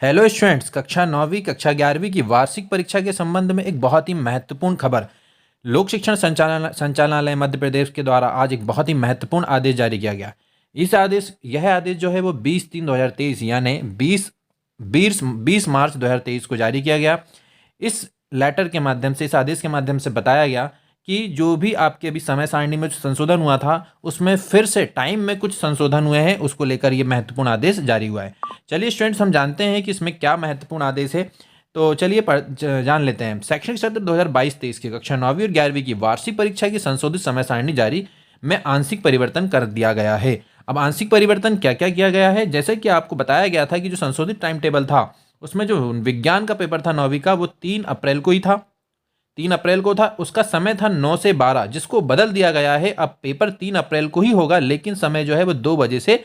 Hello students, कक्षा 9वीं कक्षा 11वीं की वार्षिक परीक्षा के संबंध में एक बहुत ही महत्वपूर्ण खबर। लोक शिक्षण संचालनालय मध्य प्रदेश के द्वारा आज एक बहुत ही महत्वपूर्ण आदेश जारी किया गया। यह आदेश जो है वो 20/3/2023 यानी 20 मार्च 2023 को जारी किया गया। इस आदेश के माध्यम से बताया गया कि जो भी आपके अभी समय सारणी में जो संशोधन हुआ था उसमें फिर से टाइम में कुछ संशोधन हुए हैं, उसको लेकर ये महत्वपूर्ण आदेश जारी हुआ है। चलिए स्टूडेंट्स, हम जानते हैं कि इसमें क्या महत्वपूर्ण आदेश है। तो चलिए जान लेते हैं। शैक्षणिक सत्र 2022-23 की कक्षा 9वीं और 11वीं की वार्षिक परीक्षा की संशोधित समय सारणी जारी में आंशिक परिवर्तन कर दिया गया है। अब आंशिक परिवर्तन क्या क्या किया गया है, जैसे कि आपको बताया गया था कि जो संशोधित टाइम टेबल था उसमें जो विज्ञान का पेपर था 9वीं का वो 3 अप्रैल को ही था। 3 अप्रैल को था, उसका समय था 9 से 12, जिसको बदल दिया गया है। अब पेपर 3 अप्रैल को ही होगा, लेकिन समय जो है वो 2 बजे से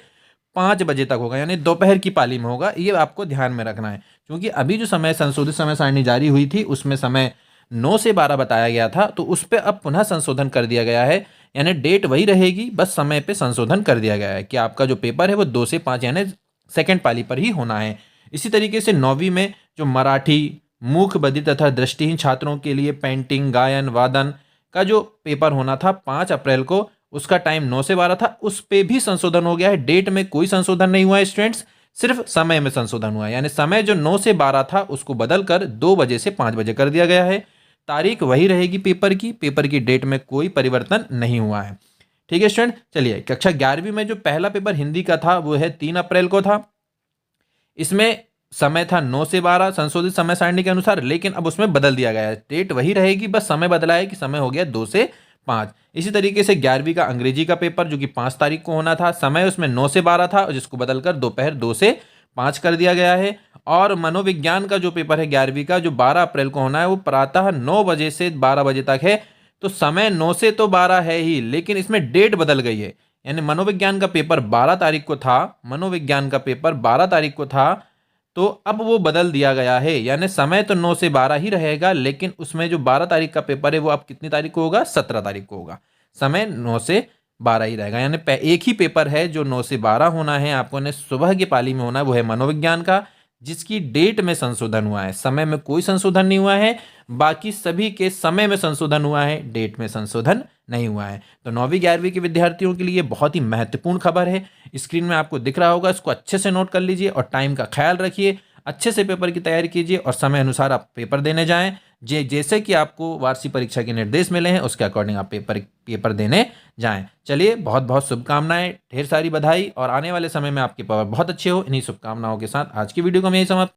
5 बजे तक होगा, यानी दोपहर की पाली में होगा। ये आपको ध्यान में रखना है, क्योंकि अभी जो समय संशोधित समय सारणी जारी हुई थी उसमें समय 9 से 12 बताया गया था, तो उस पर अब पुनः संशोधन कर दिया गया है। यानी डेट वही रहेगी, बस समय पे संशोधन कर दिया गया है कि आपका जो पेपर है वो 2 से 5 यानी सेकेंड पाली पर ही होना है। इसी तरीके से 9वीं में जो मराठी, मूक बधिर तथा दृष्टिहीन छात्रों के लिए पेंटिंग, गायन, वादन का जो पेपर होना था 5 अप्रैल को, उसका टाइम 9 से 12 था, उस पे भी संशोधन हो गया है। डेट में कोई संशोधन नहीं हुआ है स्टूडेंट्स, सिर्फ समय में संशोधन हुआ है। यानी समय जो 9 से 12 था उसको बदलकर 2 बजे से 5 बजे कर दिया गया है। तारीख वही रहेगी पेपर की डेट में कोई परिवर्तन नहीं हुआ है। ठीक है स्टूडेंट, चलिए कक्षा 11वीं में जो पहला पेपर हिंदी का था वो है 3 अप्रैल को था। इसमें समय था 9 से 12 संशोधित समय सारणी के अनुसार, लेकिन अब उसमें बदल दिया गया है। डेट वही रहेगी, बस समय बदला है कि समय हो गया 2 से 5। इसी तरीके से 11वीं का अंग्रेजी का पेपर जो कि 5 तारीख को होना था, समय उसमें 9 से 12 था, जिसको बदलकर दोपहर 2 से 5 कर दिया गया है। और मनोविज्ञान का जो पेपर है 11वीं का, जो 12 अप्रैल को होना है, वो प्रातः 9 बजे से 12 बजे तक है। तो समय 9 से तो 12 है ही, लेकिन इसमें डेट बदल गई है। यानी मनोविज्ञान का पेपर 12 तारीख को था, मनोविज्ञान का पेपर 12 तारीख को था, तो अब वो बदल दिया गया है। यानी समय तो 9 से 12 ही रहेगा, लेकिन उसमें जो 12 तारीख का पेपर है वो अब कितनी तारीख को होगा, 17 तारीख को होगा। समय 9 से 12 ही रहेगा। यानी एक ही पेपर है जो 9 से 12 होना है, आपको ने सुबह की पाली में होना है, वो है मनोविज्ञान का, जिसकी डेट में संशोधन हुआ है। समय में कोई संशोधन नहीं हुआ है, बाकी सभी के समय में संशोधन हुआ है, डेट में संशोधन नहीं हुआ है। तो 9वीं 11वीं के विद्यार्थियों के लिए बहुत ही महत्वपूर्ण खबर है। स्क्रीन में आपको दिख रहा होगा, इसको अच्छे से नोट कर लीजिए और टाइम का ख्याल रखिए। अच्छे से पेपर की तैयारी कीजिए और समय अनुसार आप पेपर देने जाएं। जैसे कि आपको वार्षिक परीक्षा के निर्देश मिले हैं उसके अकॉर्डिंग आप पेपर देने जाएं। चलिए, बहुत बहुत शुभकामनाएं, ढेर सारी बधाई, और आने वाले समय में आपके पेपर बहुत अच्छे हो। इन्हीं शुभकामनाओं के साथ आज की वीडियो को मैं यही समाप्त